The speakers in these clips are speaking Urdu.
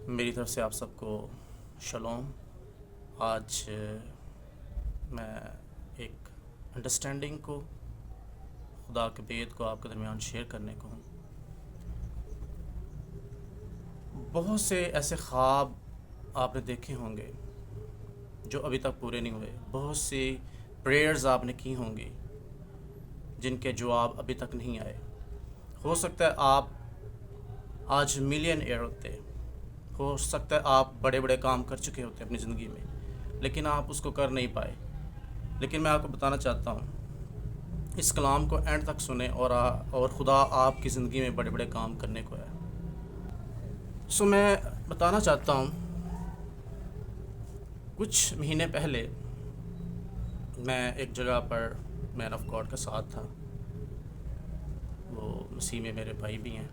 میری طرف سے آپ سب کو شلوم۔ آج میں ایک انڈرسٹینڈنگ کو، خدا کے بیت کو آپ کے درمیان شیئر کرنے کو ہوں۔ بہت سے ایسے خواب آپ نے دیکھے ہوں گے جو ابھی تک پورے نہیں ہوئے، بہت سی پریئرز آپ نے کی ہوں گی جن کے جواب ابھی تک نہیں آئے۔ ہو سکتا ہے آپ آج ملین ایئر ہوتے، ہو سکتا ہے آپ بڑے بڑے کام کر چکے ہوتے اپنی زندگی میں، لیکن آپ اس کو کر نہیں پائے۔ لیکن میں آپ کو بتانا چاہتا ہوں، اس کلام کو اینڈ تک سنیں اور خدا آپ کی زندگی میں بڑے بڑے کام کرنے کو ہے۔ میں بتانا چاہتا ہوں، کچھ مہینے پہلے میں ایک جگہ پر مین آف گاڈ کا ساتھ تھا، وہ مسیح میں میرے بھائی بھی ہیں،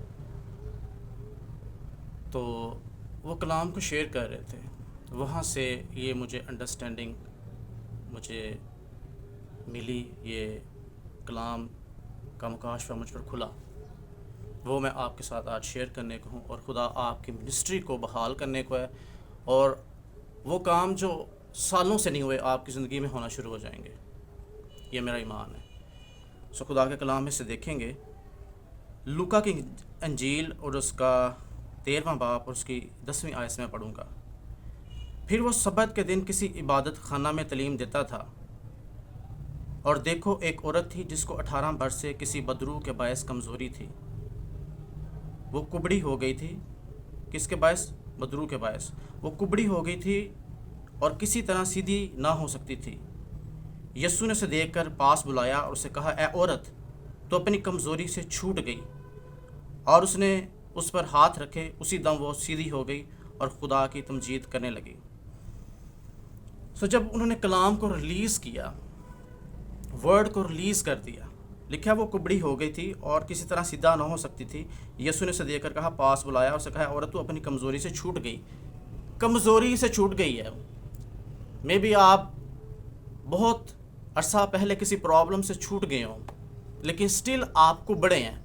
تو وہ کلام کو شیئر کر رہے تھے۔ وہاں سے یہ مجھے انڈرسٹینڈنگ مجھے ملی، یہ کلام کا مکاشفہ مجھ پر کھلا، وہ میں آپ کے ساتھ آج شیئر کرنے کو ہوں، اور خدا آپ کی منسٹری کو بحال کرنے کو ہے، اور وہ کام جو سالوں سے نہیں ہوئے آپ کی زندگی میں ہونا شروع ہو جائیں گے، یہ میرا ایمان ہے۔ خدا کے کلام میں سے دیکھیں گے، لوکا کی انجیل اور اس کا 13واں باب اور اس کی 10ویں آیت سے میں پڑھوں گا۔ پھر وہ سبت کے دن کسی عبادت خانہ میں تعلیم دیتا تھا، اور دیکھو ایک عورت تھی جس کو 18 برس سے کسی بدرو کے باعث کمزوری تھی۔ وہ کبڑی ہو گئی تھی، کس کے باعث؟ بدرو کے باعث۔ وہ کبڑی ہو گئی تھی اور کسی طرح سیدھی نہ ہو سکتی تھی۔ یسوع نے اسے دیکھ کر پاس بلایا اور اسے کہا، اے عورت، تو اپنی کمزوری سے چھوٹ گئی، اور اس نے اس پر ہاتھ رکھے، اسی دم وہ سیدھی ہو گئی اور خدا کی تمجید کرنے لگی۔ جب انہوں نے کلام کو ریلیز کیا، ورڈ کو ریلیز کر دیا، لکھا وہ کبڑی ہو گئی تھی اور کسی طرح سیدھا نہ ہو سکتی تھی۔ یسوع نے اسے دیکھ کر کہا، پاس بلایا اور اسے کہا، عورت تو اپنی کمزوری سے چھوٹ گئی۔ کمزوری سے چھوٹ گئی ہے۔ میں بھی آپ بہت عرصہ پہلے کسی پرابلم سے چھوٹ گئے ہوں، لیکن سٹل آپ کو بڑے ہیں۔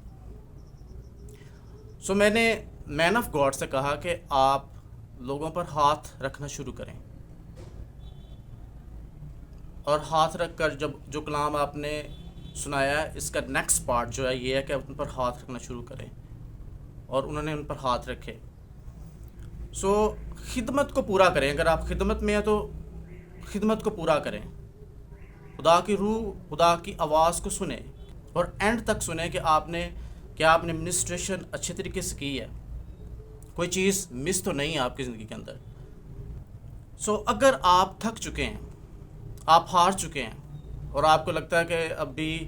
میں نے مین آف گاڈ سے کہا کہ آپ لوگوں پر ہاتھ رکھنا شروع کریں، اور ہاتھ رکھ کر جب جو کلام آپ نے سنایا ہے، اس کا نیکسٹ پارٹ جو ہے یہ ہے کہ ان پر ہاتھ رکھنا شروع کریں، اور انہوں نے ان پر ہاتھ رکھے۔ خدمت کو پورا کریں۔ اگر آپ خدمت میں ہیں تو خدمت کو پورا کریں۔ خدا کی روح، خدا کی آواز کو سنیں، اور اینڈ تک سنیں کہ آپ نے منسٹریشن اچھے طریقے سے کی ہے، کوئی چیز مس تو نہیں ہے آپ کی زندگی کے اندر۔ اگر آپ تھک چکے ہیں، آپ ہار چکے ہیں، اور آپ کو لگتا ہے کہ اب بھی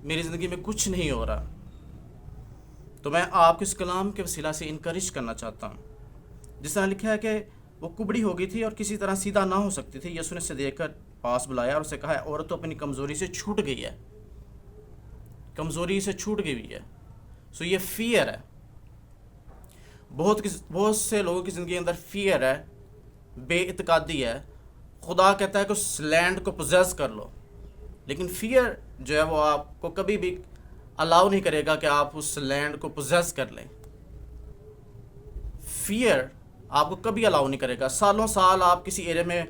میری زندگی میں کچھ نہیں ہو رہا، تو میں آپ کو اس کلام کے وسیلہ سے انکریج کرنا چاہتا ہوں۔ جس طرح لکھا ہے کہ وہ کبڑی ہو گئی تھی اور کسی طرح سیدھا نہ ہو سکتی تھی۔ یسوع نے اسے دیکھ کر پاس بلایا اور اسے کہا، عورت تو اپنی کمزوری سے چھوٹ گئی ہے۔ کمزوری سے چھوٹ گئی ہوئی ہے۔ یہ فیئر ہے۔ بہت سے لوگوں کی زندگی کے اندر فیئر ہے، بے اعتقادی ہے۔ خدا کہتا ہے کہ اس لینڈ کو پوزیس کر لو، لیکن فیئر جو ہے وہ آپ کو کبھی بھی الاؤ نہیں کرے گا کہ آپ اس لینڈ کو پوزیس کر لیں۔ فیئر آپ کو کبھی الاؤ نہیں کرے گا۔ سالوں سال آپ کسی ایریا میں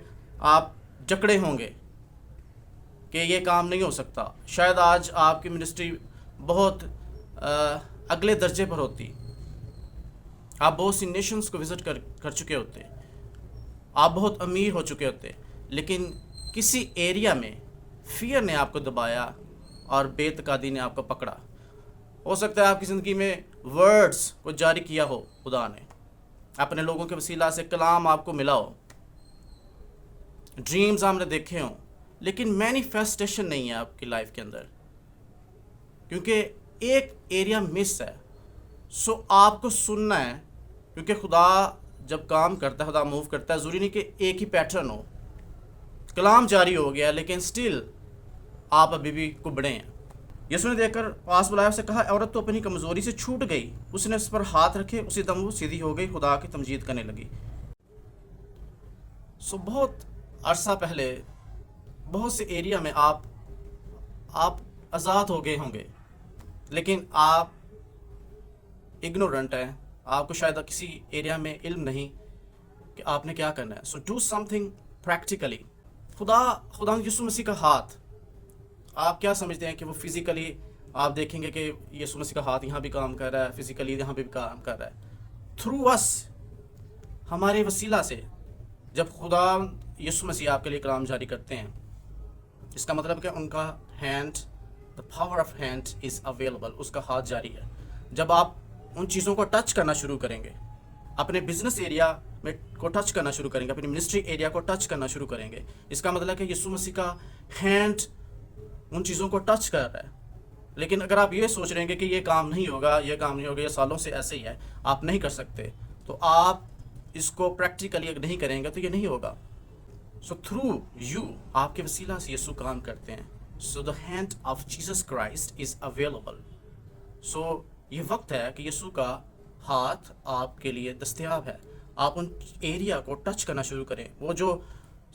آپ جکڑے ہوں گے کہ یہ کام نہیں ہو سکتا۔ شاید آج آپ کی منسٹری بہت اگلے درجے پر ہوتی، آپ بہت سی نیشنز کو وزٹ کر چکے ہوتے، آپ بہت امیر ہو چکے ہوتے، لیکن کسی ایریا میں فیئر نے آپ کو دبایا اور بے اعتقادی نے آپ کو پکڑا۔ ہو سکتا ہے آپ کی زندگی میں ورڈز کو جاری کیا ہو، خدا نے اپنے لوگوں کے وسیلہ سے کلام آپ کو ملا ہو، ڈریمز آپ نے دیکھے ہوں، لیکن مینیفیسٹیشن نہیں ہے آپ کی لائف کے اندر، کیونکہ ایک ایریا مس ہے۔ آپ کو سننا ہے، کیونکہ خدا جب کام کرتا ہے، خدا موو کرتا ہے، ضروری نہیں کہ ایک ہی پیٹرن ہو۔ کلام جاری ہو گیا لیکن سٹل آپ ابھی بھی کبڑے ہیں۔ یسوع نے دیکھ کر پاس بلایا، اسے کہا، عورت تو اپنی کمزوری سے چھوٹ گئی۔ اس نے اس پر ہاتھ رکھے، اسی دم وہ سیدھی ہو گئی، خدا کی تمجید کرنے لگی۔ بہت عرصہ پہلے بہت سے ایریا میں آپ آزاد ہو گئے ہوں گے، لیکن آپ اگنورنٹ ہیں، آپ کو شاید کسی ایریا میں علم نہیں کہ آپ نے کیا کرنا ہے. So do some thing practically. خدا یسوع مسیح کا ہاتھ آپ کیا سمجھتے ہیں کہ وہ فزیکلی آپ دیکھیں گے کہ یسوع مسیح کا ہاتھ یہاں بھی کام کر رہا ہے, فزیکلی یہاں بھی کام کر رہا ہے. تھرو اس, ہمارے وسیلہ سے جب خدا یسوع مسیح آپ کے لیے کلام جاری کرتے ہیں, اس کا مطلب کہ ان کا hand, the power of hand is available, اس کا ہاتھ جاری ہے. جب آپ ان چیزوں کو ٹچ کرنا شروع کریں گے, اپنے بزنس ایریا میں کو ٹچ کرنا شروع کریں گے, اپنی منسٹری ایریا کو ٹچ کرنا شروع کریں گے, اس کا مطلب ہے کہ یسوع مسیح کا ہینڈ ان چیزوں کو ٹچ کر رہا ہے. لیکن اگر آپ یہ سوچ رہے ہیں کہ یہ کام نہیں ہوگا, یہ کام نہیں ہوگا, یہ سالوں سے ایسے ہی ہے, آپ نہیں کر سکتے, تو آپ اس کو پریکٹیکلی اگر نہیں کریں گے تو یہ نہیں ہوگا. سو تھرو یو, آپ کے وسیلہ سے یسوع کام کرتے ہیں. So the hand of Jesus Christ is available. So یہ وقت ہے کہ یسوع کا ہاتھ آپ کے لیے دستیاب ہے. آپ ان ایریا کو ٹچ کرنا شروع کریں. وہ جو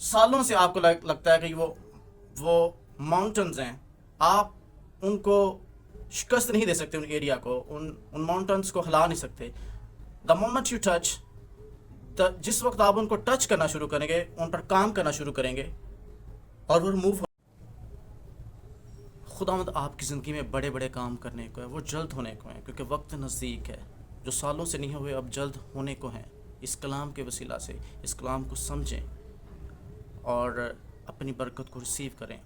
سالوں سے آپ کو لگتا ہے کہ وہ ماؤنٹنز ہیں, آپ ان کو شکست نہیں دے سکتے, ان ایریا کو, ان ماؤنٹنز کو ہلا نہیں سکتے. دا مومنٹ یو ٹچ, جس وقت آپ ان کو ٹچ کرنا شروع کریں گے, ان پر کام کرنا شروع کریں گے, اور وہ موو. خداوند آپ کی زندگی میں بڑے بڑے کام کرنے کو ہے, وہ جلد ہونے کو ہیں, کیونکہ وقت نزدیک ہے. جو سالوں سے نہیں ہوئے اب جلد ہونے کو ہیں. اس کلام کے وسیلہ سے اس کلام کو سمجھیں اور اپنی برکت کو ریسیو کریں.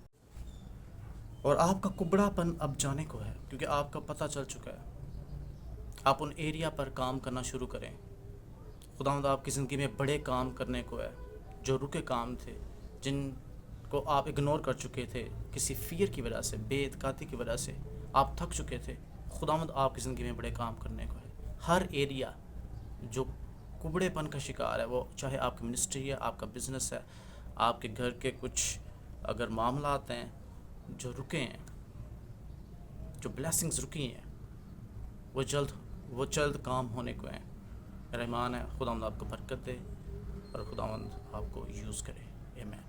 اور آپ کا کبڑا پن اب جانے کو ہے, کیونکہ آپ کا پتہ چل چکا ہے. آپ ان ایریا پر کام کرنا شروع کریں. خداوند آپ کی زندگی میں بڑے کام کرنے کو ہے. جو رکے کام تھے, جن کو آپ اگنور کر چکے تھے کسی فیئر کی وجہ سے, بے اعتقادی کی وجہ سے, آپ تھک چکے تھے, خداوند آپ کی زندگی میں بڑے کام کرنے کو ہے. ہر ایریا جو کبڑے پن کا شکار ہے, وہ چاہے آپ کی منسٹری ہے, آپ کا بزنس ہے, آپ کے گھر کے کچھ اگر معاملات ہیں جو رکے ہیں, جو بلیسنگز رکی ہیں, وہ جلد کام ہونے کو ہیں. میرا ایمان ہے خداوند آپ کو برکت دے اور خداوند آپ کو یوز کرے. آمین.